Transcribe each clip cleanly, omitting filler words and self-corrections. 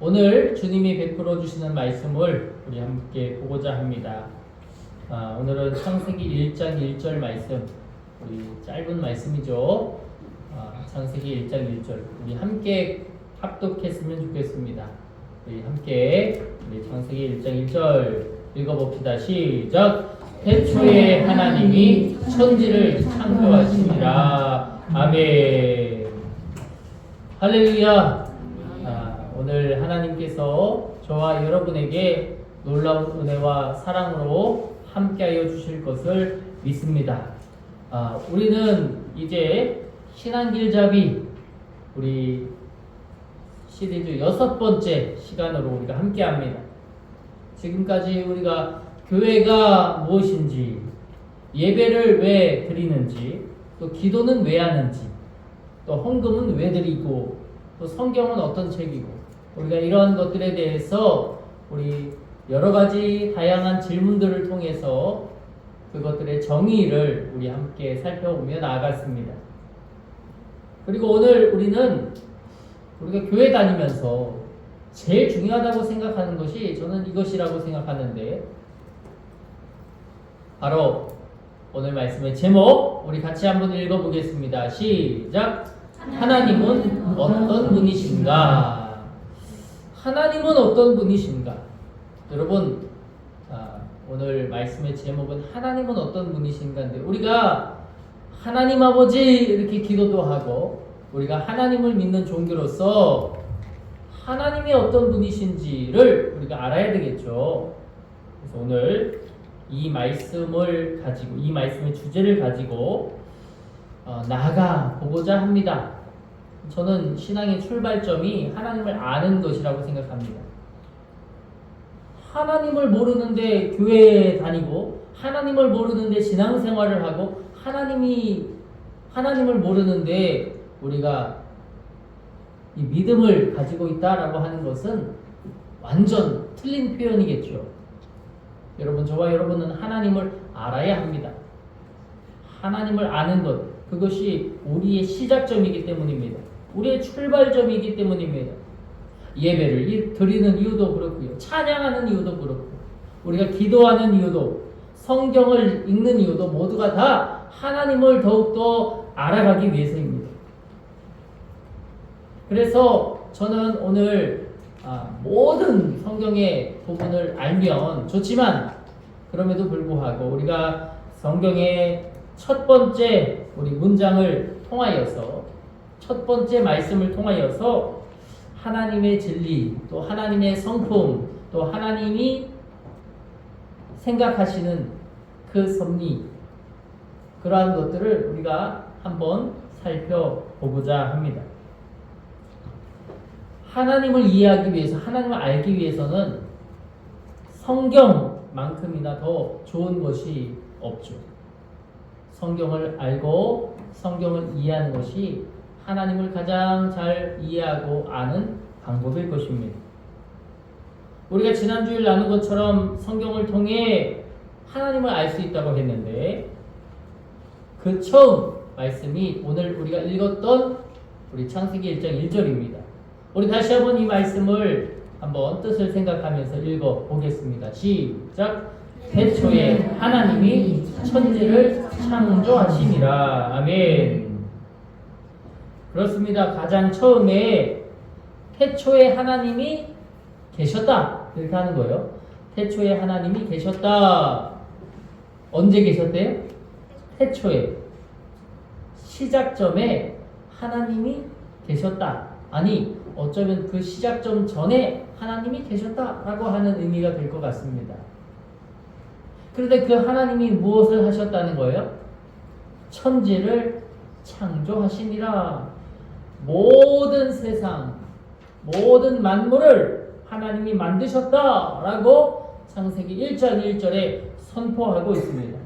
오늘 주님이 베풀어 주시는 말씀을 우리 함께 보고자 합니다. 오늘은 창세기 1장 1절 말씀, 우리 짧은 말씀이죠. 창세기 1장 1절 우리 함께 합독했으면 좋겠습니다. 우리 함께 창세기 1장 1절 읽어봅시다. 시작! 태초에 하나님이 천지를 창조하시니라. 아멘. 할렐루야. 오늘 하나님께서 저와 여러분에게 놀라운 은혜와 사랑으로 함께하여 주실 것을 믿습니다. 우리는 이제 신앙길잡이 우리 시리즈 6번째 시간으로 우리가 함께합니다. 지금까지 우리가 교회가 무엇인지, 예배를 왜 드리는지, 또 기도는 왜 하는지, 또 헌금은 왜 드리고, 또 성경은 어떤 책이고, 우리가 이러한 것들에 대해서 우리 여러 가지 다양한 질문들을 통해서 그것들의 정의를 우리 함께 살펴보며 나아갔습니다. 그리고 오늘 우리는 우리가 교회 다니면서 제일 중요하다고 생각하는 것이 저는 이것이라고 생각하는데, 바로 오늘 말씀의 제목 우리 같이 한번 읽어보겠습니다. 시작! 하나님은 어떤 분이신가? 하나님은 어떤 분이신가? 여러분, 오늘 말씀의 제목은 하나님은 어떤 분이신가인데, 우리가 하나님 아버지 이렇게 기도도 하고 우리가 하나님을 믿는 종교로서 하나님이 어떤 분이신지를 우리가 알아야 되겠죠. 그래서 오늘 이 말씀을 가지고, 이 말씀의 주제를 가지고 나아가 보고자 합니다. 저는 신앙의 출발점이 하나님을 아는 것이라고 생각합니다. 하나님을 모르는데 교회에 다니고, 하나님을 모르는데 신앙생활을 하고, 하나님을 모르는데 우리가 이 믿음을 가지고 있다라고 하는 것은 완전 틀린 표현이겠죠. 여러분, 저와 여러분은 하나님을 알아야 합니다. 하나님을 아는 것, 그것이 우리의 시작점이기 때문입니다. 우리의 출발점이기 때문입니다. 예배를 드리는 이유도 그렇고요, 찬양하는 이유도 그렇고, 우리가 기도하는 이유도, 성경을 읽는 이유도 모두가 다 하나님을 더욱더 알아가기 위해서입니다. 그래서 저는 오늘 모든 성경의 부분을 알면 좋지만, 그럼에도 불구하고 우리가 성경의 첫 번째 우리 문장을 통하여서, 첫 번째 말씀을 통하여서 하나님의 진리, 또 하나님의 성품, 또 하나님이 생각하시는 그 섭리, 그러한 것들을 우리가 한번 살펴보고자 합니다. 하나님을 이해하기 위해서, 하나님을 알기 위해서는 성경만큼이나 더 좋은 것이 없죠. 성경을 알고 성경을 이해하는 것이 하나님을 가장 잘 이해하고 아는 방법일 것입니다. 우리가 지난주일 나눈 것처럼 성경을 통해 하나님을 알 수 있다고 했는데, 그 처음 말씀이 오늘 우리가 읽었던 우리 창세기 1장 1절입니다. 우리 다시 한번 이 말씀을 한번 뜻을 생각하면서 읽어보겠습니다. 시작! 태초에 하나님이 천지를 창조하시니라. 아멘. 그렇습니다. 가장 처음에 태초에 하나님이 계셨다, 이렇게 하는 거예요. 태초에 하나님이 계셨다. 언제 계셨대요? 태초에, 시작점에 하나님이 계셨다. 아니, 어쩌면 그 시작점 전에 하나님이 계셨다라고 하는 의미가 될 것 같습니다. 그런데 그 하나님이 무엇을 하셨다는 거예요? 천지를 창조하시니라. 모든 세상, 모든 만물을 하나님이 만드셨다라고 창세기 1장 1절에 선포하고 있습니다.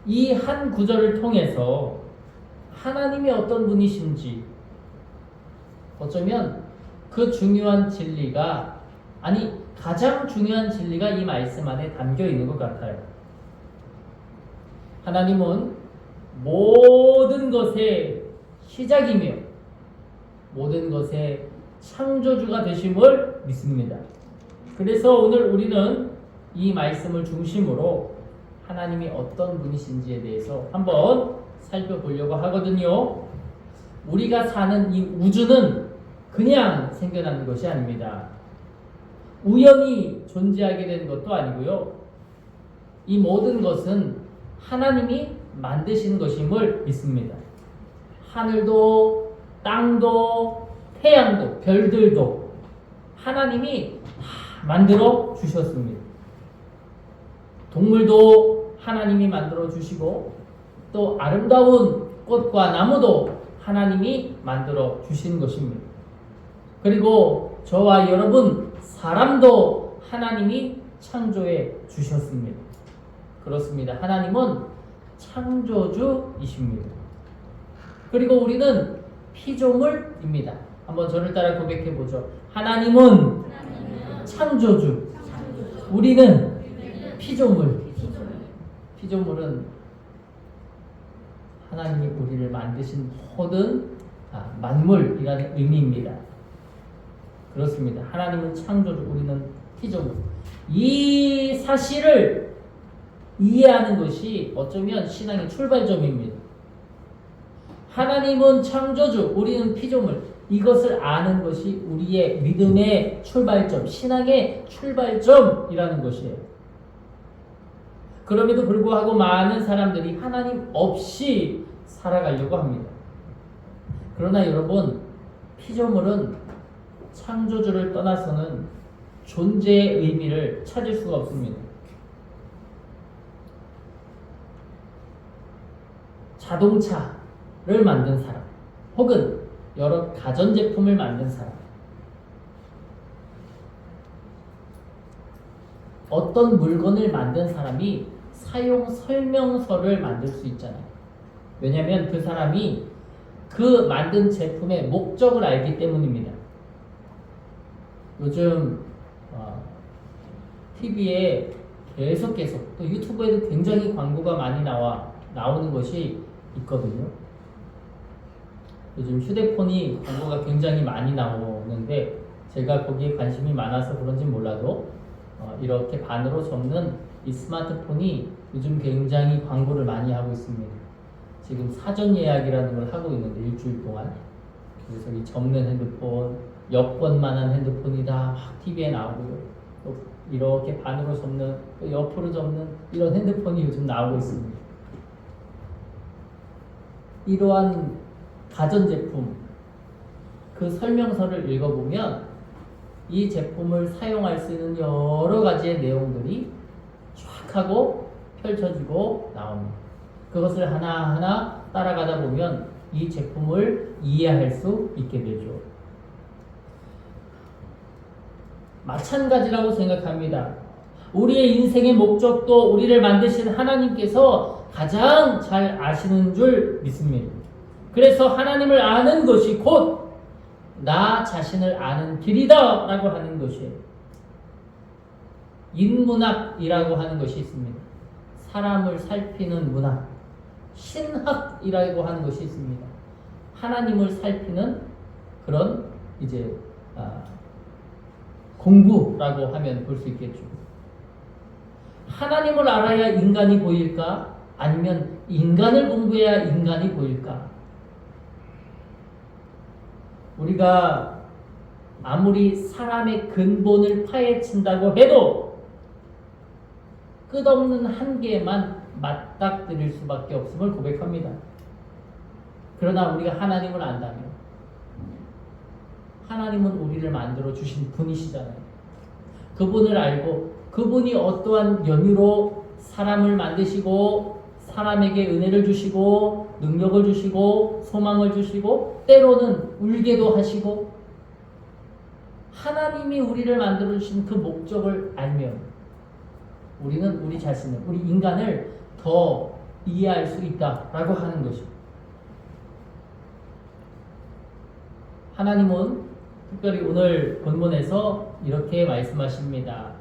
이 한 구절을 통해서 하나님이 어떤 분이신지, 어쩌면 그 중요한 진리가, 아니 가장 중요한 진리가 이 말씀 안에 담겨 있는 것 같아요. 하나님은 모든 것의 시작이며 모든 것의 창조주가 되심을 믿습니다. 그래서 오늘 우리는 이 말씀을 중심으로 하나님이 어떤 분이신지에 대해서 한번 살펴보려고 하거든요. 우리가 사는 이 우주는 그냥 생겨나는 것이 아닙니다. 우연히 존재하게 된 것도 아니고요. 이 모든 것은 하나님이 만드신 것임을 믿습니다. 하늘도, 땅도, 태양도, 별들도 하나님이 다 만들어 주셨습니다. 동물도 하나님이 만들어 주시고 또 아름다운 꽃과 나무도 하나님이 만들어 주신 것입니다. 그리고 저와 여러분 사람도 하나님이 창조해 주셨습니다. 그렇습니다. 하나님은 창조주이십니다. 그리고 우리는 피조물입니다. 한번 저를 따라 고백해 보죠. 하나님은 창조주, 우리는 피조물. 피조물은 하나님이 우리를 만드신 모든 만물이라는 의미입니다. 그렇습니다. 하나님은 창조주, 우리는 피조물. 이 사실을 이해하는 것이 어쩌면 신앙의 출발점입니다. 하나님은 창조주, 우리는 피조물. 이것을 아는 것이 우리의 믿음의 출발점, 신앙의 출발점이라는 것이에요. 그럼에도 불구하고 많은 사람들이 하나님 없이 살아가려고 합니다. 그러나 여러분, 피조물은 창조주를 떠나서는 존재의 의미를 찾을 수가 없습니다. 자동차를 만든 사람, 혹은 여러 가전제품을 만든 사람, 어떤 물건을 만든 사람이 사용 설명서를 만들 수 있잖아요. 왜냐하면 그 사람이 그 만든 제품의 목적을 알기 때문입니다. 요즘 TV에 계속 또 유튜브에도 굉장히 광고가 많이 나오는 것이 있거든요. 요즘 휴대폰이 광고가 굉장히 많이 나오는데 제가 거기에 관심이 많아서 그런지 몰라도 이렇게 반으로 접는 이 스마트폰이 요즘 굉장히 광고를 많이 하고 있습니다. 지금 사전 예약이라는 걸 하고 있는데 일주일 동안. 그래서 이 접는 핸드폰, 여권만한 핸드폰이다 막 TV에 나오고요. 또 이렇게 반으로 접는, 또 옆으로 접는 이런 핸드폰이 요즘 나오고 있습니다. 이러한 가전제품, 그 설명서를 읽어보면 이 제품을 사용할 수 있는 여러 가지의 내용들이 쫙 하고 펼쳐지고 나옵니다. 그것을 하나하나 따라가다 보면 이 제품을 이해할 수 있게 되죠. 마찬가지라고 생각합니다. 우리의 인생의 목적도 우리를 만드신 하나님께서 가장 잘 아시는 줄 믿습니다. 그래서 하나님을 아는 것이 곧 나 자신을 아는 길이다 라고 하는 것이에요. 인문학이라고 하는 것이 있습니다. 사람을 살피는 문학. 신학이라고 하는 것이 있습니다. 하나님을 살피는 그런 이제 공부라고 하면 볼 수 있겠죠. 하나님을 알아야 인간이 보일까? 아니면 인간을 공부해야 인간이 보일까? 우리가 아무리 사람의 근본을 파헤친다고 해도 끝없는 한계에만 맞닥뜨릴 수밖에 없음을 고백합니다. 그러나 우리가 하나님을 안다면, 하나님은 우리를 만들어 주신 분이시잖아요. 그분을 알고 그분이 어떠한 연유로 사람을 만드시고 사람에게 은혜를 주시고 능력을 주시고 소망을 주시고 때로는 울게도 하시고, 하나님이 우리를 만들어 주신 그 목적을 알면 우리는 우리 자신을, 우리 인간을 더 이해할 수 있다라고 하는 것입니다. 하나님은 특별히 오늘 본문에서 이렇게 말씀하십니다.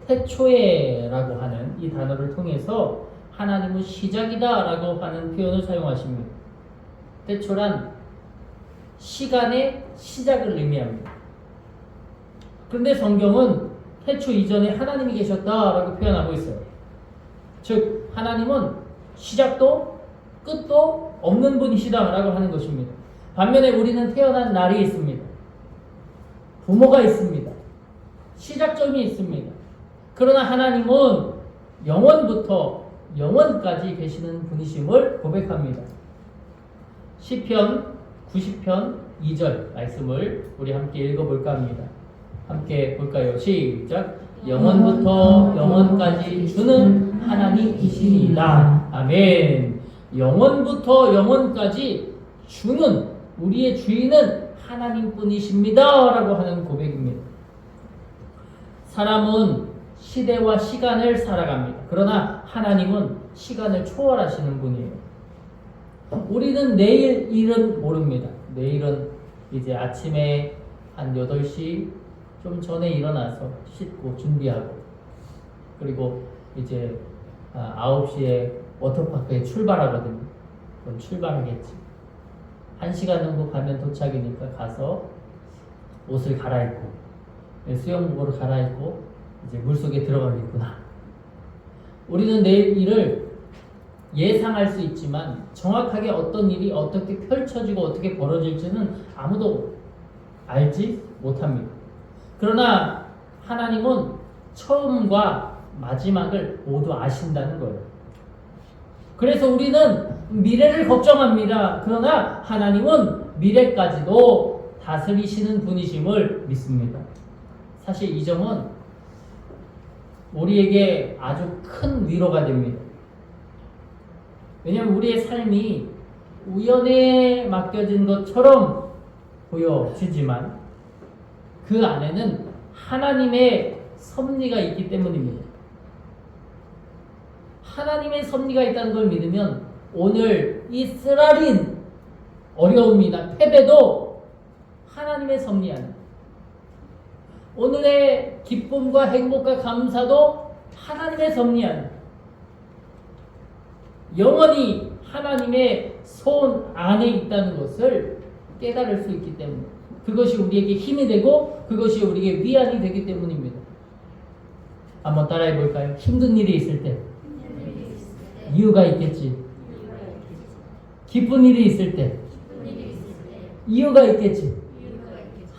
태초에라고 하는 이 단어를 통해서 하나님은 시작이다 라고 하는 표현을 사용하십니다. 태초란 시간의 시작을 의미합니다. 그런데 성경은 태초 이전에 하나님이 계셨다라고 표현하고 있어요. 즉 하나님은 시작도 끝도 없는 분이시다라고 하는 것입니다. 반면에 우리는 태어난 날이 있습니다. 부모가 있습니다. 시작점이 있습니다. 그러나 하나님은 영원부터 영원까지 계시는 분이심을 고백합니다. 시편 90편 2절 말씀을 우리 함께 읽어볼까 합니다. 함께 볼까요? 시작. 영원부터 영원까지 주는 하나님이시니이다. 아멘. 영원부터 영원까지 주는 우리의 주인은 하나님뿐이십니다 라고 하는 고백입니다. 사람은 시대와 시간을 살아갑니다. 그러나 하나님은 시간을 초월하시는 분이에요. 우리는 내일 일은 모릅니다. 내일은 이제 아침에 한 8시 좀 전에 일어나서 씻고 준비하고 그리고 이제 9시에 워터파크에 출발하거든요. 그럼 출발하겠지. 1시간 정도 가면 도착이니까 가서 옷을 갈아입고 수영복으로 갈아입고 이제 물속에 들어가겠구나. 우리는 내일 일을 예상할 수 있지만 정확하게 어떤 일이 어떻게 펼쳐지고 어떻게 벌어질지는 아무도 알지 못합니다. 그러나 하나님은 처음과 마지막을 모두 아신다는 거예요. 그래서 우리는 미래를 걱정합니다. 그러나 하나님은 미래까지도 다스리시는 분이심을 믿습니다. 사실 이 점은 우리에게 아주 큰 위로가 됩니다. 왜냐하면 우리의 삶이 우연에 맡겨진 것처럼 보여지지만 그 안에는 하나님의 섭리가 있기 때문입니다. 하나님의 섭리가 있다는 걸 믿으면 오늘 이 쓰라린 어려움이나 패배도 하나님의 섭리 안에, 오늘의 기쁨과 행복과 감사도 하나님의 섭리 안에, 영원히 하나님의 손 안에 있다는 것을 깨달을 수 있기 때문에 그것이 우리에게 힘이 되고 그것이 우리에게 위안이 되기 때문입니다. 한번 따라해 볼까요? 힘든 일이 있을 때 이유가 있겠지. 기쁜 일이 있을 때 이유가 있겠지.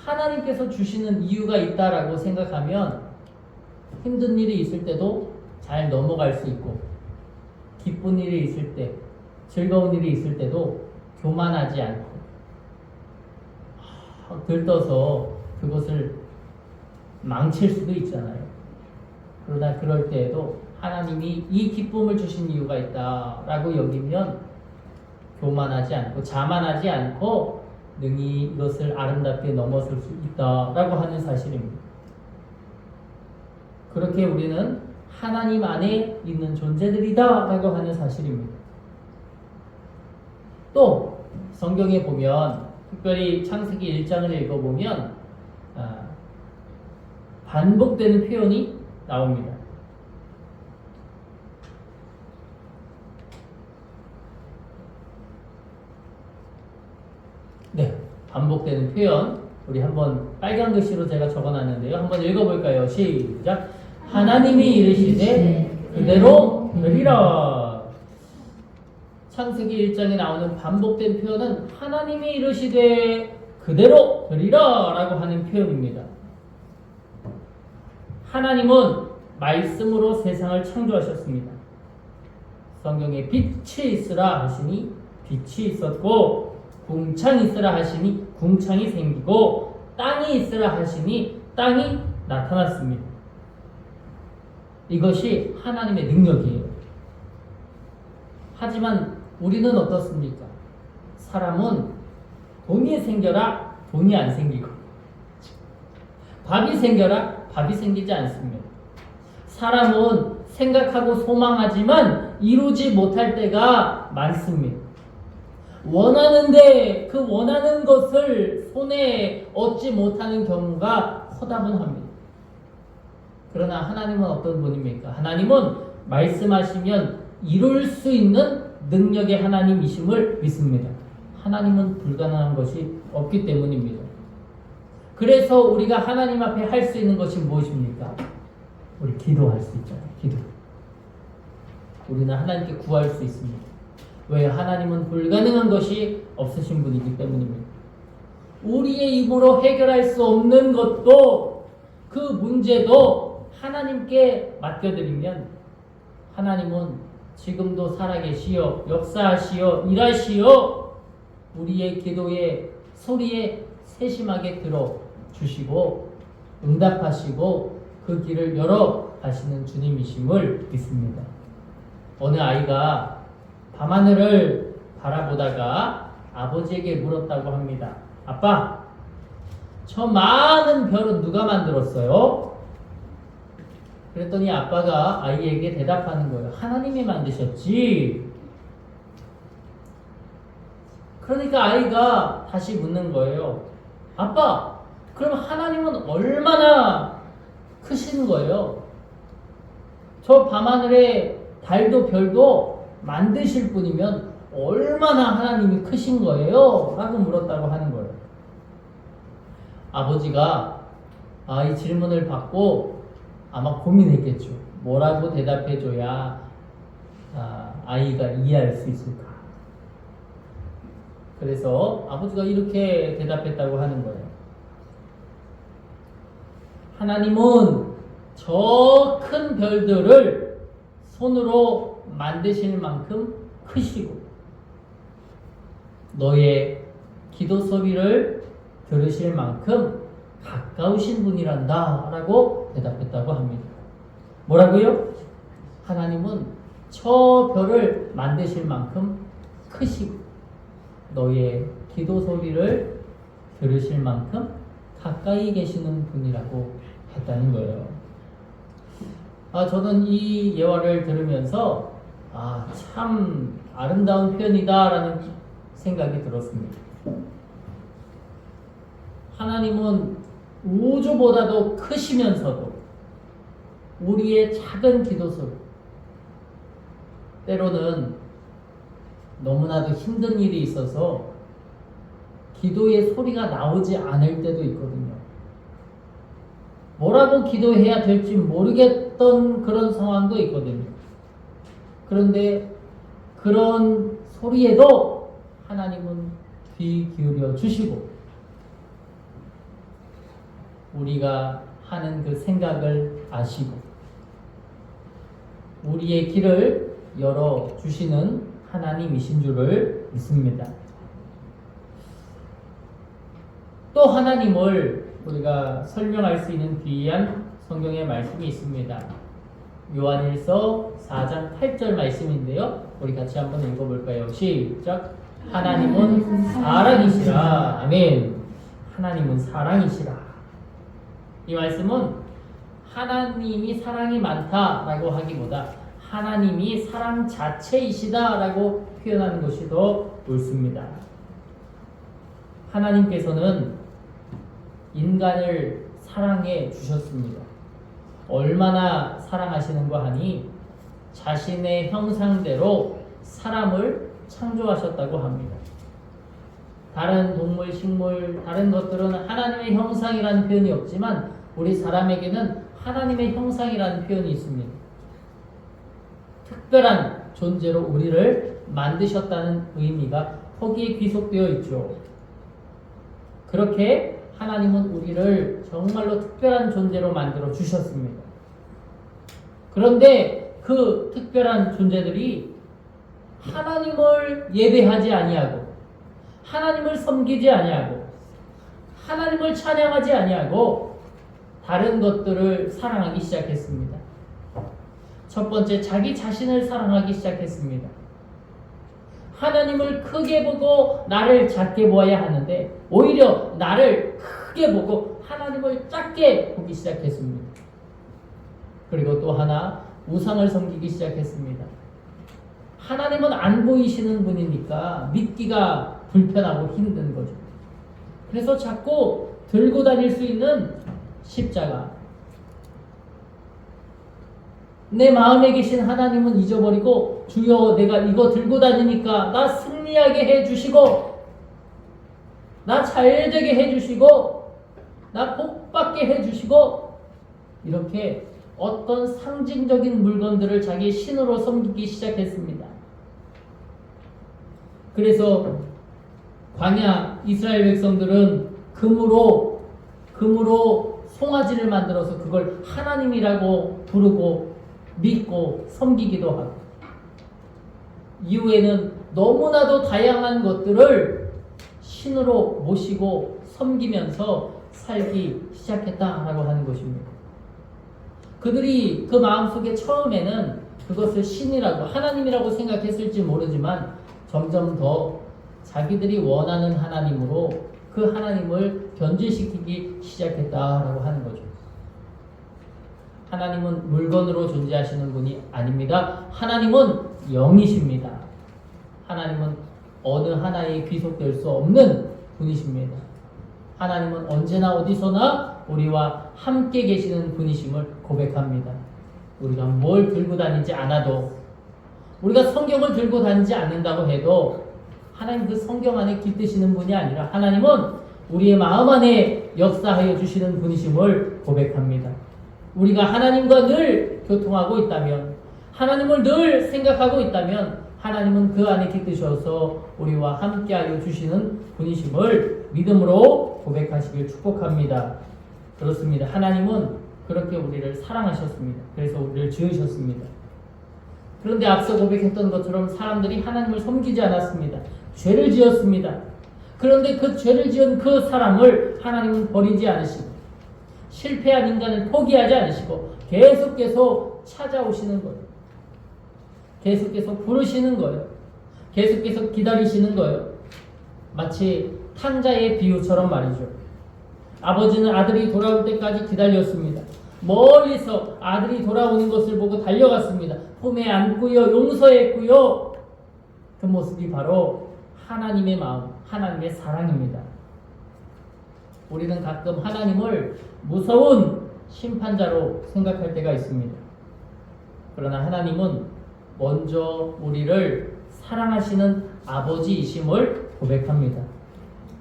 하나님께서 주시는 이유가 있다라고 생각하면 힘든 일이 있을 때도 잘 넘어갈 수 있고 기쁜 일이 있을 때, 즐거운 일이 있을 때도 교만하지 않고 들떠서 그것을 망칠 수도 있잖아요. 그러나 그럴 때에도 하나님이 이 기쁨을 주신 이유가 있다라고 여기면 교만하지 않고 자만하지 않고 능히 이것을 아름답게 넘어설 수 있다라고 하는 사실입니다. 그렇게 우리는 하나님 안에 있는 존재들이다라고 하는 사실입니다. 또 성경에 보면 특별히 창세기 1장을 읽어보면 반복되는 표현이 나옵니다. 네, 반복되는 표현 우리 한번 빨간 글씨로 제가 적어놨는데요. 한번 읽어볼까요? 시작. 하나님이 이르시되 그대로 되리라. 창세기 1장에 나오는 반복된 표현은 하나님이 이르시되 그대로 되리라 라고 하는 표현입니다. 하나님은 말씀으로 세상을 창조하셨습니다. 성경에 빛이 있으라 하시니 빛이 있었고 궁창이 있으라 하시니 궁창이 생기고 땅이 있으라 하시니 땅이 나타났습니다. 이것이 하나님의 능력이에요. 하지만 우리는 어떻습니까? 사람은 돈이 생겨라 돈이 안 생기고 밥이 생겨라 밥이 생기지 않습니다. 사람은 생각하고 소망하지만 이루지 못할 때가 많습니다. 원하는데 그 원하는 것을 손에 얻지 못하는 경우가 허다분합니다. 그러나 하나님은 어떤 분입니까? 하나님은 말씀하시면 이룰 수 있는 능력의 하나님이심을 믿습니다. 하나님은 불가능한 것이 없기 때문입니다. 그래서 우리가 하나님 앞에 할 수 있는 것이 무엇입니까? 우리 기도할 수 있잖아요. 기도. 우리는 하나님께 구할 수 있습니다. 왜? 하나님은 불가능한 것이 없으신 분이기 때문입니다. 우리의 입으로 해결할 수 없는 것도, 그 문제도 하나님께 맡겨드리면 하나님은 지금도 살아계시어 역사하시어 일하시어 우리의 기도의 소리에 세심하게 들어주시고 응답하시고 그 길을 열어 가시는 주님이심을 믿습니다. 어느 아이가 밤하늘을 바라보다가 아버지에게 물었다고 합니다. 아빠, 저 많은 별은 누가 만들었어요? 그랬더니 아빠가 아이에게 대답하는 거예요. 하나님이 만드셨지. 그러니까 아이가 다시 묻는 거예요. 아빠, 그럼 하나님은 얼마나 크신 거예요? 저 밤하늘에 달도 별도 만드실 분이면 얼마나 하나님이 크신 거예요? 라고 물었다고 하는 거예요. 아버지가 이 질문을 받고 아마 고민했겠죠. 뭐라고 대답해줘야 아이가 이해할 수 있을까? 그래서 아버지가 이렇게 대답했다고 하는 거예요. 하나님은 저 큰 별들을 손으로 만드실 만큼 크시고 너의 기도 소리를 들으실 만큼 가까우신 분이란다 라고 대답했다고 합니다. 뭐라고요? 하나님은 저 별을 만드실 만큼 크시고 너의 기도 소리를 들으실 만큼 가까이 계시는 분이라고 했다는 거예요. 저는 이 예화를 들으면서 참 아름다운 표현이다 라는 생각이 들었습니다. 하나님은 우주보다도 크시면서도 우리의 작은 기도 소리, 때로는 너무나도 힘든 일이 있어서 기도의 소리가 나오지 않을 때도 있거든요. 뭐라고 기도해야 될지 모르겠던 그런 상황도 있거든요. 그런데 그런 소리에도 하나님은 귀 기울여 주시고 우리가 하는 그 생각을 아시고 우리의 길을 열어주시는 하나님이신 줄을 믿습니다. 또 하나님을 우리가 설명할 수 있는 귀한 성경의 말씀이 있습니다. 요한일서 4장 8절 말씀인데요. 우리 같이 한번 읽어볼까요? 시작. 하나님은 사랑이시라. 아멘. 하나님은 사랑이시라. 이 말씀은 하나님이 사랑이 많다라고 하기보다 하나님이 사랑 자체이시다라고 표현하는 것이 더 옳습니다. 하나님께서는 인간을 사랑해 주셨습니다. 얼마나 사랑하시는가 하니 자신의 형상대로 사람을 창조하셨다고 합니다. 다른 동물, 식물, 다른 것들은 하나님의 형상이라는 표현이 없지만 우리 사람에게는 하나님의 형상이라는 표현이 있습니다. 특별한 존재로 우리를 만드셨다는 의미가 거기에 귀속되어 있죠. 그렇게 하나님은 우리를 정말로 특별한 존재로 만들어 주셨습니다. 그런데 그 특별한 존재들이 하나님을 예배하지 아니하고 하나님을 섬기지 아니하고 하나님을 찬양하지 아니하고 다른 것들을 사랑하기 시작했습니다. 첫 번째, 자기 자신을 사랑하기 시작했습니다. 하나님을 크게 보고 나를 작게 보아야 하는데 오히려 나를 크게 보고 하나님을 작게 보기 시작했습니다. 그리고 또 하나, 우상을 섬기기 시작했습니다. 하나님은 안 보이시는 분이니까 믿기가 불편하고 힘든 거죠. 그래서 자꾸 들고 다닐 수 있는 십자가, 내 마음에 계신 하나님은 잊어버리고 주여 내가 이거 들고 다니니까 나 승리하게 해주시고 나 잘되게 해주시고 나 복받게 해주시고 이렇게 어떤 상징적인 물건들을 자기 신으로 섬기기 시작했습니다. 그래서 광야 이스라엘 백성들은 금으로 송아지를 만들어서 그걸 하나님이라고 부르고 믿고 섬기기도 하고, 이후에는 너무나도 다양한 것들을 신으로 모시고 섬기면서 살기 시작했다라고 하는 것입니다. 그들이 그 마음속에 처음에는 그것을 신이라고 하나님이라고 생각했을지 모르지만 점점 더 자기들이 원하는 하나님으로 그 하나님을 변질시키기 시작했다라고 하는 거죠. 하나님은 물건으로 존재하시는 분이 아닙니다. 하나님은 영이십니다. 하나님은 어느 하나에 귀속될 수 없는 분이십니다. 하나님은 언제나 어디서나 우리와 함께 계시는 분이심을 고백합니다. 우리가 뭘 들고 다니지 않아도, 우리가 성경을 들고 다니지 않는다고 해도 하나님 그 성경 안에 깃드시는 분이 아니라 하나님은 우리의 마음 안에 역사하여 주시는 분이심을 고백합니다. 우리가 하나님과 늘 교통하고 있다면, 하나님을 늘 생각하고 있다면 하나님은 그 안에 깃드셔서 우리와 함께하여 주시는 분이심을 믿음으로 고백하시길 축복합니다. 그렇습니다. 하나님은 그렇게 우리를 사랑하셨습니다. 그래서 우리를 지으셨습니다. 그런데 앞서 고백했던 것처럼 사람들이 하나님을 섬기지 않았습니다. 죄를 지었습니다. 그런데 그 죄를 지은 그 사람을 하나님은 버리지 않으시고 실패한 인간을 포기하지 않으시고 계속해서 찾아오시는 거예요. 계속해서 부르시는 거예요. 계속해서 기다리시는 거예요. 마치 탕자의 비유처럼 말이죠. 아버지는 아들이 돌아올 때까지 기다렸습니다. 멀리서 아들이 돌아오는 것을 보고 달려갔습니다. 품에 안고요, 용서했고요. 그 모습이 바로 하나님의 마음, 하나님의 사랑입니다. 우리는 가끔 하나님을 무서운 심판자로 생각할 때가 있습니다. 그러나 하나님은 먼저 우리를 사랑하시는 아버지이심을 고백합니다.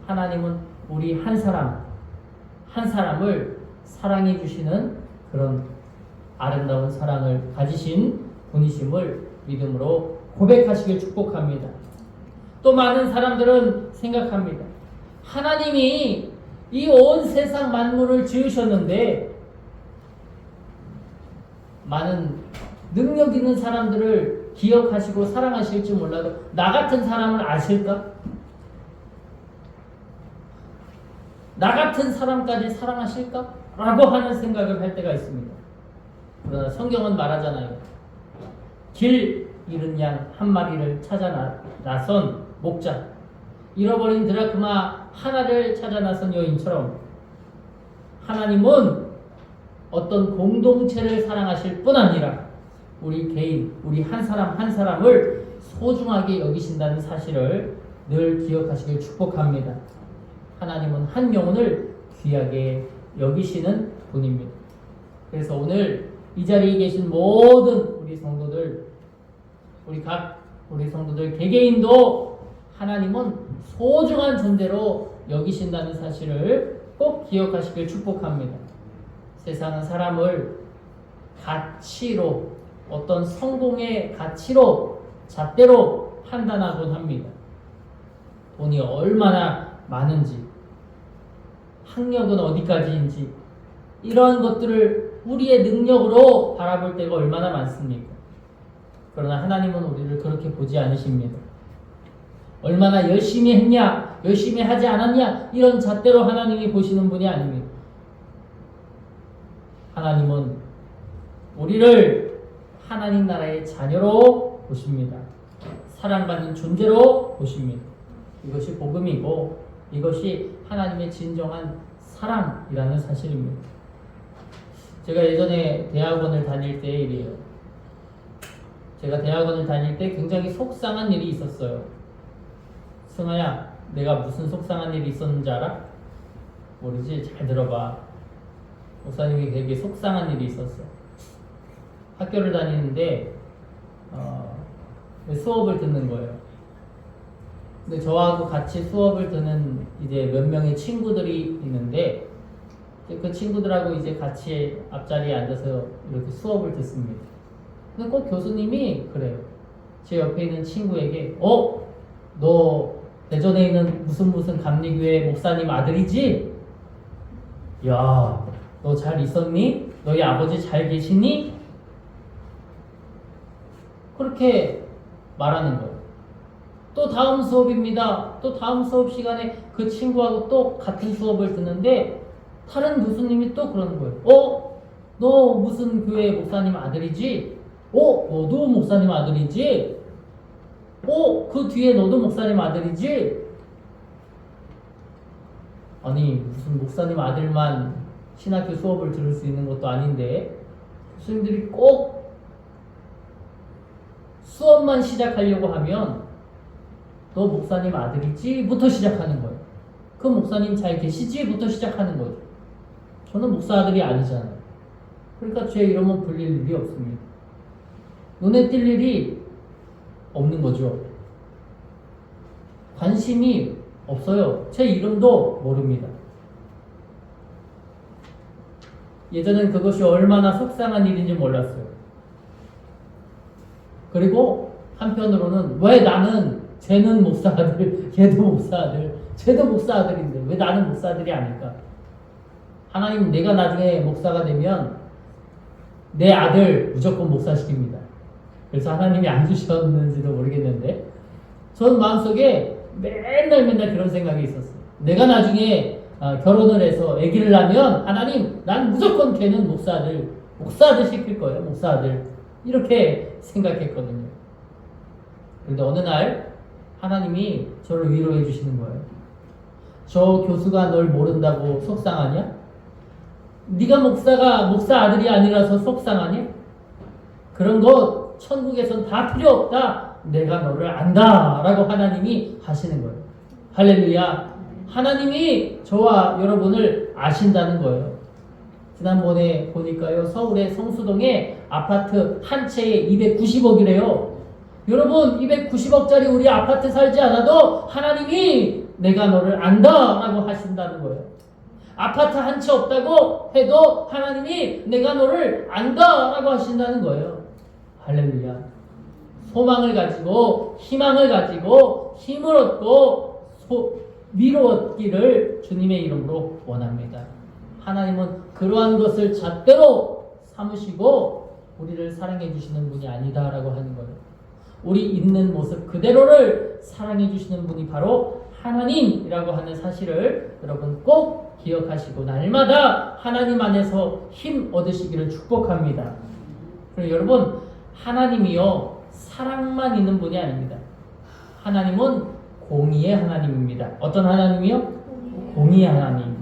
하나님은 우리 한 사람을 사랑해 주시는 그런 아름다운 사랑을 가지신 분이심을 믿음으로 고백하시길 축복합니다. 또 많은 사람들은 생각합니다. 하나님이 이 온 세상 만물을 지으셨는데 많은 능력 있는 사람들을 기억하시고 사랑하실지 몰라도 나 같은 사람을 아실까? 나 같은 사람까지 사랑하실까? 라고 하는 생각을 할 때가 있습니다. 그러나 성경은 말하잖아요. 길 잃은 양 한 마리를 찾아 나선 목자, 잃어버린 드라크마 하나를 찾아 나선 여인처럼 하나님은 어떤 공동체를 사랑하실 뿐 아니라 우리 개인, 우리 한 사람 한 사람을 소중하게 여기신다는 사실을 늘 기억하시길 축복합니다. 하나님은 한 영혼을 귀하게 여기시는 분입니다. 그래서 오늘 이 자리에 계신 모든 우리 성도들, 우리 성도들 개개인도 하나님은 소중한 존재로 여기신다는 사실을 꼭 기억하시길 축복합니다. 세상은 사람을 가치로, 어떤 성공의 가치로 잣대로 판단하곤 합니다. 돈이 얼마나 많은지, 학력은 어디까지인지, 이러한 것들을 우리의 능력으로 바라볼 때가 얼마나 많습니까? 그러나 하나님은 우리를 그렇게 보지 않으십니다. 얼마나 열심히 했냐, 열심히 하지 않았냐, 이런 잣대로 하나님이 보시는 분이 아닙니다. 하나님은 우리를 하나님 나라의 자녀로 보십니다. 사랑받는 존재로 보십니다. 이것이 복음이고 이것이 하나님의 진정한 사랑이라는 사실입니다. 제가 예전에 대학원을 다닐 때 일이에요. 제가 대학원을 다닐 때 굉장히 속상한 일이 있었어요. 승아야, 내가 무슨 속상한 일이 있었는지 알아? 모르지? 잘 들어봐. 목사님이 되게 속상한 일이 있었어. 학교를 다니는데 수업을 듣는 거예요. 근데 저하고 같이 수업을 듣는 이제 몇 명의 친구들이 있는데 그 친구들하고 이제 같이 앞자리에 앉아서 이렇게 수업을 듣습니다. 근데 꼭 교수님이 그래요. 제 옆에 있는 친구에게 너 대전에 있는 무슨 감리교회 목사님 아들이지? 야, 너 잘 있었니? 너희 아버지 잘 계시니? 그렇게 말하는 거예요. 또 다음 수업입니다. 또 다음 수업 시간에 그 친구하고 또 같은 수업을 듣는데 다른 교수님이 또 그러는 거예요. 너 무슨 교회 목사님 아들이지? 너도 목사님 아들이지? 그 뒤에 너도 목사님 아들이지? 아니, 무슨 목사님 아들만 신학교 수업을 들을 수 있는 것도 아닌데 교수님들이 꼭 수업만 시작하려고 하면 너 목사님 아들이지? 부터 시작하는 거예요. 그 목사님 잘 계시지? 부터 시작하는 거죠. 저는 목사 아들이 아니잖아요. 그러니까 제 이름은 불릴 일이 없습니다. 눈에 띌 일이 없는 거죠. 관심이 없어요. 제 이름도 모릅니다. 예전엔 그것이 얼마나 속상한 일인지 몰랐어요. 그리고 한편으로는 왜 나는 쟤는 목사 아들, 얘도 목사 아들, 쟤도 목사 아들인데 왜 나는 목사 아들이 아닐까? 하나님, 내가 나중에 목사가 되면 내 아들 무조건 목사시킵니다. 그래서 하나님이 안 주셨는지도 모르겠는데 저는 마음속에 맨날 그런 생각이 있었어요. 내가 나중에 결혼을 해서 아기를 낳으면 하나님, 난 무조건 걔는 목사 아들 시킬 거예요. 목사 아들. 이렇게 생각했거든요. 그런데 어느 날 하나님이 저를 위로해 주시는 거예요. 저 교수가 널 모른다고 속상하냐? 네가 목사 아들이 아니라서 속상하냐? 그런 거 천국에선 다 필요 없다. 내가 너를 안다 라고 하나님이 하시는 거예요. 할렐루야. 하나님이 저와 여러분을 아신다는 거예요. 지난번에 보니까요, 서울의 성수동에 아파트 한 채에 290억이래요. 여러분, 290억짜리 우리 아파트 살지 않아도 하나님이 내가 너를 안다 라고 하신다는 거예요. 아파트 한 채 없다고 해도 하나님이 내가 너를 안다 라고 하신다는 거예요. 할렐루야. 소망을 가지고 희망을 가지고 힘을 얻고 위로 얻기를 주님의 이름으로 원합니다. 하나님은 그러한 것을 잣대로 삼으시고 우리를 사랑해 주시는 분이 아니다라고 하는 거예요. 우리 있는 모습 그대로를 사랑해 주시는 분이 바로 하나님이라고 하는 사실을 여러분 꼭 기억하시고 날마다 하나님 안에서 힘 얻으시기를 축복합니다. 그리고 여러분, 하나님이요 사랑만 있는 분이 아닙니다. 하나님은 공의의 하나님입니다. 어떤 하나님이요? 공의의 하나님.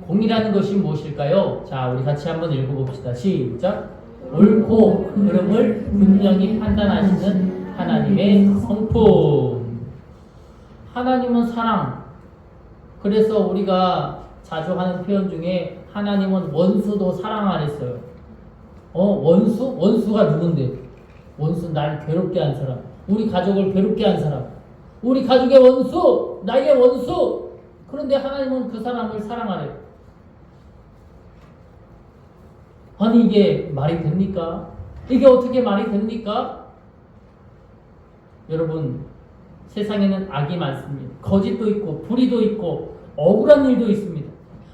공의라는 것이 무엇일까요? 자, 우리 같이 한번 읽어봅시다. 시작. 옳고 그름을 분명히 판단하시는 하나님의 성품. 하나님은 사랑. 그래서 우리가 자주 하는 표현 중에 하나님은 원수도 사랑하랬어요. 원수? 원수가 누군데? 원수, 날 괴롭게 한 사람. 우리 가족을 괴롭게 한 사람. 우리 가족의 원수, 나의 원수. 그런데 하나님은 그 사람을 사랑하래. 아니, 이게 말이 됩니까? 이게 어떻게 말이 됩니까? 여러분, 세상에는 악이 많습니다. 거짓도 있고 불의도 있고 억울한 일도 있습니다.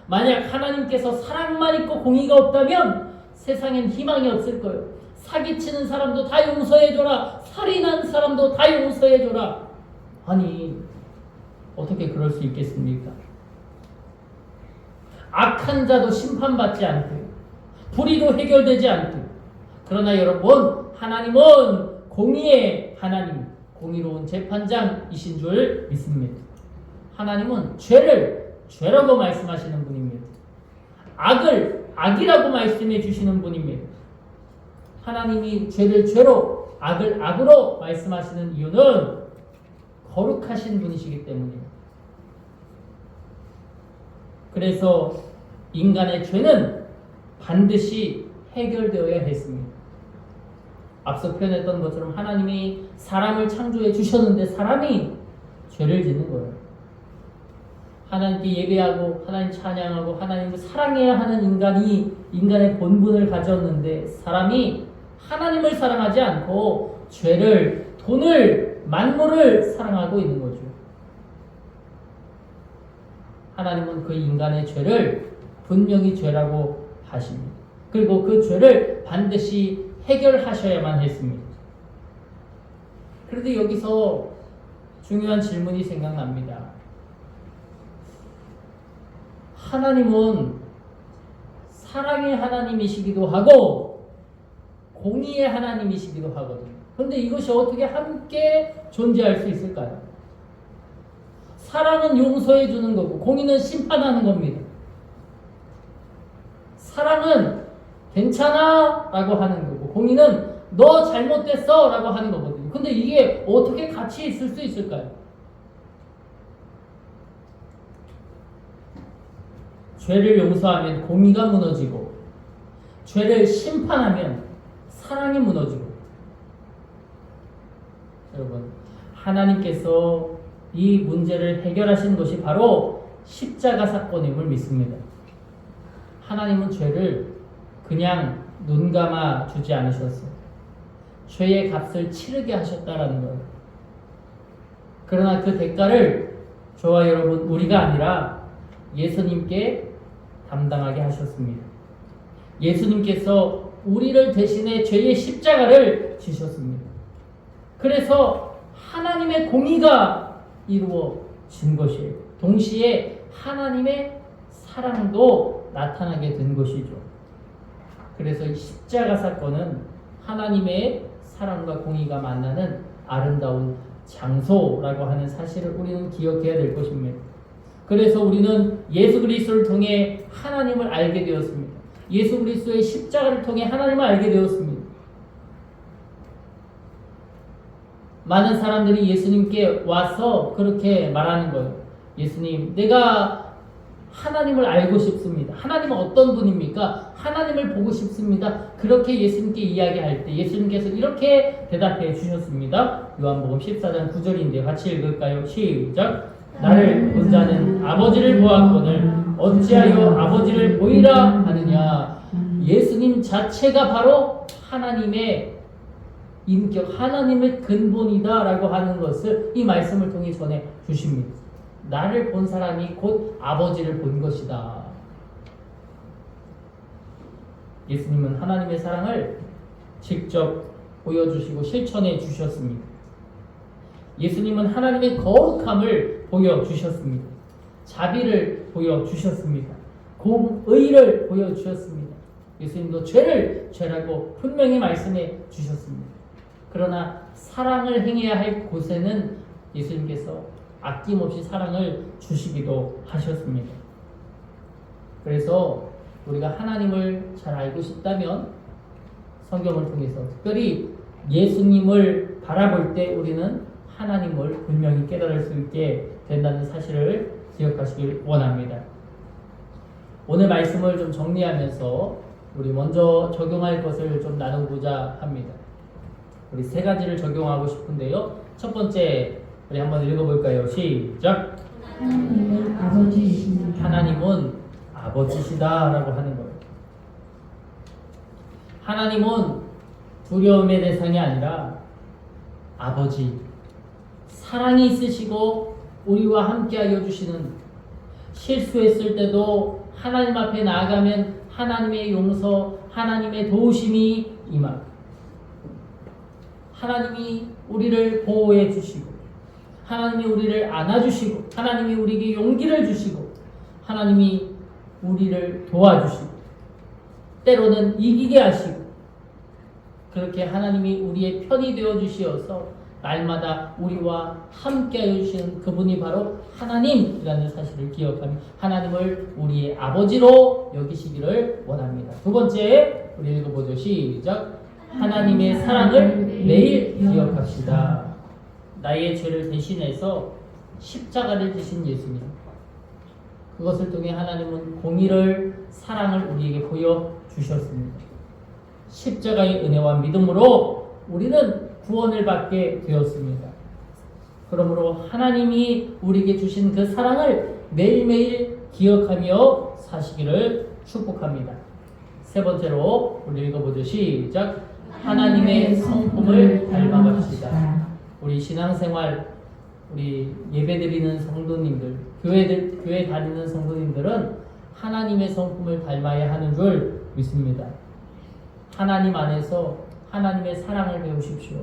만약 하나님께서 사랑만 있고 공의가 없다면 세상엔 희망이 없을 거예요. 사기치는 사람도 다 용서해줘라. 살인한 사람도 다 용서해줘라. 아니, 어떻게 그럴 수 있겠습니까? 악한 자도 심판받지 않고 불의도 해결되지 않고. 그러나 여러분, 하나님은 공의의 하나님, 공의로운 재판장이신 줄 믿습니다. 하나님은 죄를 죄라고 말씀하시는 분입니다. 악을 악이라고 말씀해 주시는 분입니다. 하나님이 죄를 죄로, 악을 악으로 말씀하시는 이유는 거룩하신 분이시기 때문입니다. 그래서 인간의 죄는 반드시 해결되어야 했습니다. 앞서 표현했던 것처럼 하나님이 사람을 창조해 주셨는데 사람이 죄를 짓는 거예요. 하나님께 예배하고 하나님 찬양하고 하나님을 사랑해야 하는 인간이 인간의 본분을 가졌는데 사람이 하나님을 사랑하지 않고 죄를, 돈을, 만물을 사랑하고 있는 거죠. 하나님은 그 인간의 죄를 분명히 죄라고 하십니다. 그리고 그 죄를 반드시 해결하셔야만 했습니다. 그런데 여기서 중요한 질문이 생각납니다. 하나님은 사랑의 하나님이시기도 하고 공의의 하나님이시기도 하거든요. 그런데 이것이 어떻게 함께 존재할 수 있을까요? 사랑은 용서해 주는 거고 공의는 심판하는 겁니다. 사랑은 괜찮아 라고 하는 거고 공의는 너 잘못됐어 라고 하는 거거든요. 근데 이게 어떻게 같이 있을 수 있을까요? 죄를 용서하면 공의가 무너지고 죄를 심판하면 사랑이 무너지고 여러분 하나님께서 이 문제를 해결하신 것이 바로 십자가 사건임을 믿습니다. 하나님은 죄를 그냥 눈 감아 주지 않으셨어요. 죄의 값을 치르게 하셨다라는 거예요. 그러나 그 대가를 저와 여러분 우리가 아니라 예수님께 담당하게 하셨습니다. 예수님께서 우리를 대신해 죄의 십자가를 지셨습니다. 그래서 하나님의 공의가 이루어진 것이에요. 동시에 하나님의 사랑도 나타나게 된 것이죠. 그래서 이 십자가 사건은 하나님의 사랑과 공의가 만나는 아름다운 장소라고 하는 사실을 우리는 기억해야 될 것입니다. 그래서 우리는 예수 그리스도를 통해 하나님을 알게 되었습니다. 예수 그리스도의 십자가를 통해 하나님을 알게 되었습니다. 많은 사람들이 예수님께 와서 그렇게 말하는 거예요. 예수님, 내가 하나님을 알고 싶습니다. 하나님은 어떤 분입니까? 하나님을 보고 싶습니다. 그렇게 예수님께 이야기할 때 예수님께서 이렇게 대답해 주셨습니다. 요한복음 14장 9절인데 같이 읽을까요? 시작! 나를 본 자는 아버지를 보았거늘 어찌하여 아버지를 보이라 하느냐. 예수님 자체가 바로 하나님의 인격, 하나님의 근본이다 라고 하는 것을 이 말씀을 통해 전해 주십니다. 나를 본 사람이 곧 아버지를 본 것이다. 예수님은 하나님의 사랑을 직접 보여주시고 실천해 주셨습니다. 예수님은 하나님의 거룩함을 보여주셨습니다. 자비를 보여주셨습니다. 공의를 보여주셨습니다. 예수님도 죄를 죄라고 분명히 말씀해 주셨습니다. 그러나 사랑을 행해야 할 곳에는 예수님께서 아낌없이 사랑을 주시기도 하셨습니다. 그래서 우리가 하나님을 잘 알고 싶다면 성경을 통해서 특별히 예수님을 바라볼 때 우리는 하나님을 분명히 깨달을 수 있게 된다는 사실을 기억하시길 원합니다. 오늘 말씀을 좀 정리하면서 우리 먼저 적용할 것을 좀 나누고자 합니다. 우리 세 가지를 적용하고 싶은데요. 첫 번째 우리 한번 읽어볼까요? 시작! 하나님은 아버지이십니다. 하나님은 아버지시다라고 하는 거예요. 하나님은 두려움의 대상이 아니라 아버지, 사랑이 있으시고 우리와 함께하여 주시는, 실수했을 때도 하나님 앞에 나아가면 하나님의 용서, 하나님의 도우심이 임하고 하나님이 우리를 보호해 주시고 하나님이 우리를 안아주시고 하나님이 우리에게 용기를 주시고 하나님이 우리를 도와주시고 때로는 이기게 하시고 그렇게 하나님이 우리의 편이 되어 주시어서 날마다 우리와 함께하여 주시는 그분이 바로 하나님이라는 사실을 기억하며 하나님을 우리의 아버지로 여기시기를 원합니다. 두 번째 우리 읽어보죠. 시작! 하나님의 사랑을 매일 기억합시다. 나의 죄를 대신해서 십자가를 지신 예수님, 그것을 통해 하나님은 공의를, 사랑을 우리에게 보여주셨습니다. 십자가의 은혜와 믿음으로 우리는 구원을 받게 되었습니다. 그러므로 하나님이 우리에게 주신 그 사랑을 매일매일 기억하며 사시기를 축복합니다. 세 번째로 우리 읽어보죠. 시작. 하나님의 성품을 닮아갑시다. 우리 신앙생활, 우리 예배드리는 성도님들, 교회 다니는 성도님들은 하나님의 성품을 닮아야 하는 줄 믿습니다. 하나님 안에서 하나님의 사랑을 배우십시오.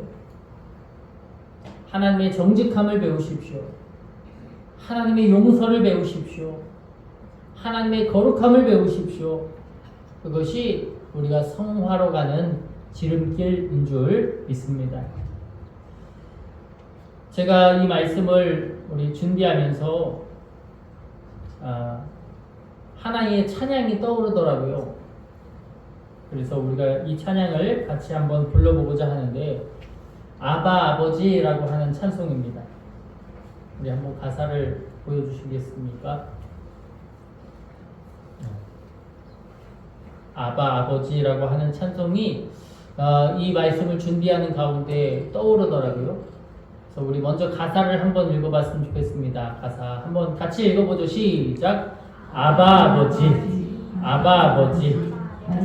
하나님의 정직함을 배우십시오. 하나님의 용서를 배우십시오. 하나님의 거룩함을 배우십시오. 그것이 우리가 성화로 가는 지름길인 줄 믿습니다. 제가 이 말씀을 우리 준비하면서 하나의 찬양이 떠오르더라고요. 그래서 우리가 이 찬양을 같이 한번 불러보고자 하는데, 아바 아버지라고 하는 찬송입니다. 우리 한번 가사를 보여주시겠습니까? 아바 아버지라고 하는 찬송이 이 말씀을 준비하는 가운데 떠오르더라고요. 그래서 우리 먼저 가사를 한번 읽어봤으면 좋겠습니다. 가사 한번 같이 읽어보죠. 시작. 아바 아버지, 아바 아버지,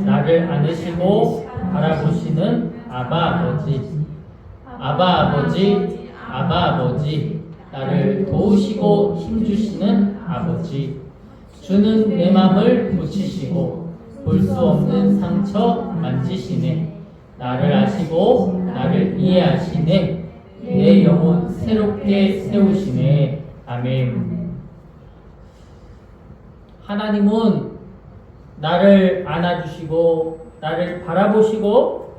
나를 안으시고 바라보시는 아바 아버지, 아바 아버지, 아바 아버지, 나를 도우시고 힘주시는 아버지, 주는 내 맘을 묻히시고 볼 수 없는 상처 만지시네. 나를 아시고 나를 이해하시네. 내 영혼 새롭게 세우시네. 아멘. 하나님은 나를 안아주시고 나를 바라보시고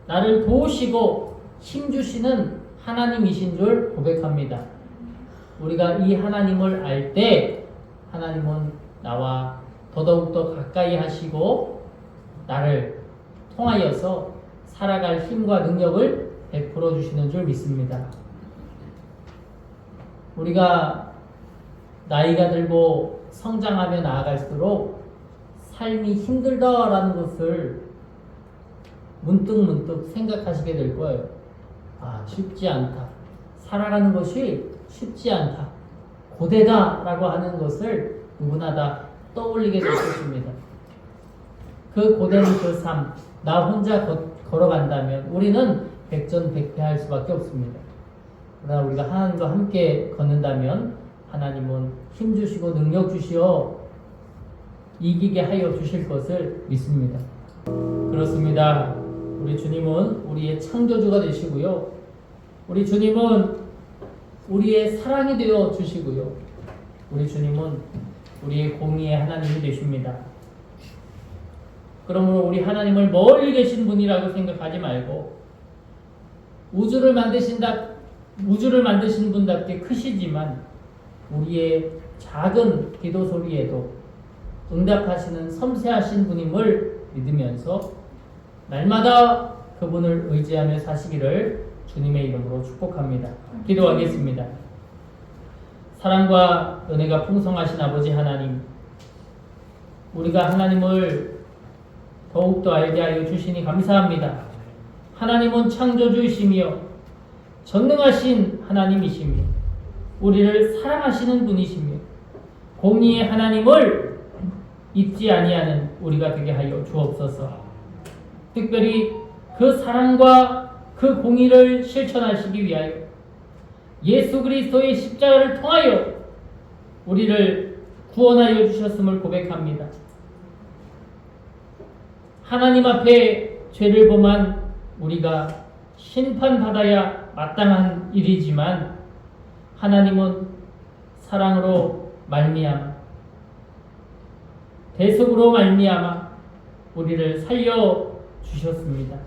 나를 도우시고 힘주시는 하나님이신 줄 고백합니다. 우리가 이 하나님을 알 때 하나님은 나와 더더욱더 가까이 하시고 나를 통하여서 살아갈 힘과 능력을 베풀어 주시는 줄 믿습니다. 우리가 나이가 들고 성장하며 나아갈수록 삶이 힘들다라는 것을 문득문득 생각하시게 될 거예요. 쉽지 않다. 살아가는 것이 쉽지 않다. 고되다라고 하는 것을 누구나 다 떠올리게 될 것입니다. 그 고된 그 삶, 나 혼자 걸어간다면 우리는 백전백패할 수밖에 없습니다. 그러나 우리가 하나님과 함께 걷는다면 하나님은 힘주시고 능력 주시어 이기게 하여 주실 것을 믿습니다. 그렇습니다. 우리 주님은 우리의 창조주가 되시고요. 우리 주님은 우리의 사랑이 되어 주시고요. 우리 주님은 우리의 공의의 하나님이 되십니다. 그러므로 우리 하나님을 멀리 계신 분이라고 생각하지 말고 우주를 만드신 분답게 크시지만 우리의 작은 기도 소리에도 응답하시는 섬세하신 분임을 믿으면서 날마다 그분을 의지하며 사시기를 주님의 이름으로 축복합니다. 기도하겠습니다. 사랑과 은혜가 풍성하신 아버지 하나님, 우리가 하나님을 더욱더 알게 하여 주시니 감사합니다. 하나님은 창조주이시며 전능하신 하나님이시며 우리를 사랑하시는 분이시며 공의의 하나님을 잊지 아니하는 우리가 되게 하여 주옵소서. 특별히 그 사랑과 그 공의를 실천하시기 위하여 예수 그리스도의 십자가를 통하여 우리를 구원하여 주셨음을 고백합니다. 하나님 앞에 죄를 범한 우리가 심판받아야 마땅한 일이지만 하나님은 사랑으로 말미암아 대속으로 말미암아 우리를 살려 주셨습니다.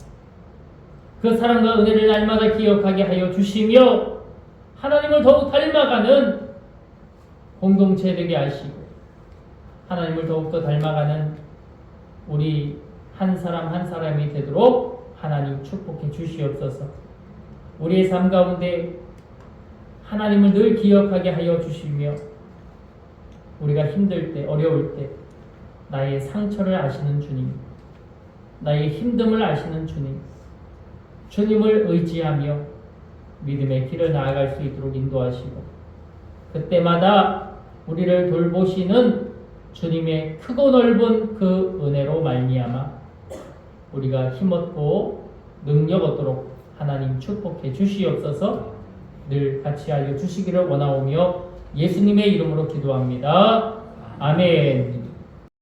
그 사랑과 은혜를 날마다 기억하게 하여 주시며 하나님을 더욱 닮아가는 공동체 되게 하시고 하나님을 더욱더 닮아가는 우리 한 사람 한 사람이 되도록 하나님 축복해 주시옵소서. 우리의 삶 가운데 하나님을 늘 기억하게 하여 주시며 우리가 힘들 때 어려울 때 나의 상처를 아시는 주님, 나의 힘듦을 아시는 주님, 주님을 의지하며 믿음의 길을 나아갈 수 있도록 인도하시고 그때마다 우리를 돌보시는 주님의 크고 넓은 그 은혜로 말미암아 우리가 힘없고 능력 얻도록 하나님 축복해 주시옵소서. 늘 같이 알려주시기를 원하오며 예수님의 이름으로 기도합니다. 아멘.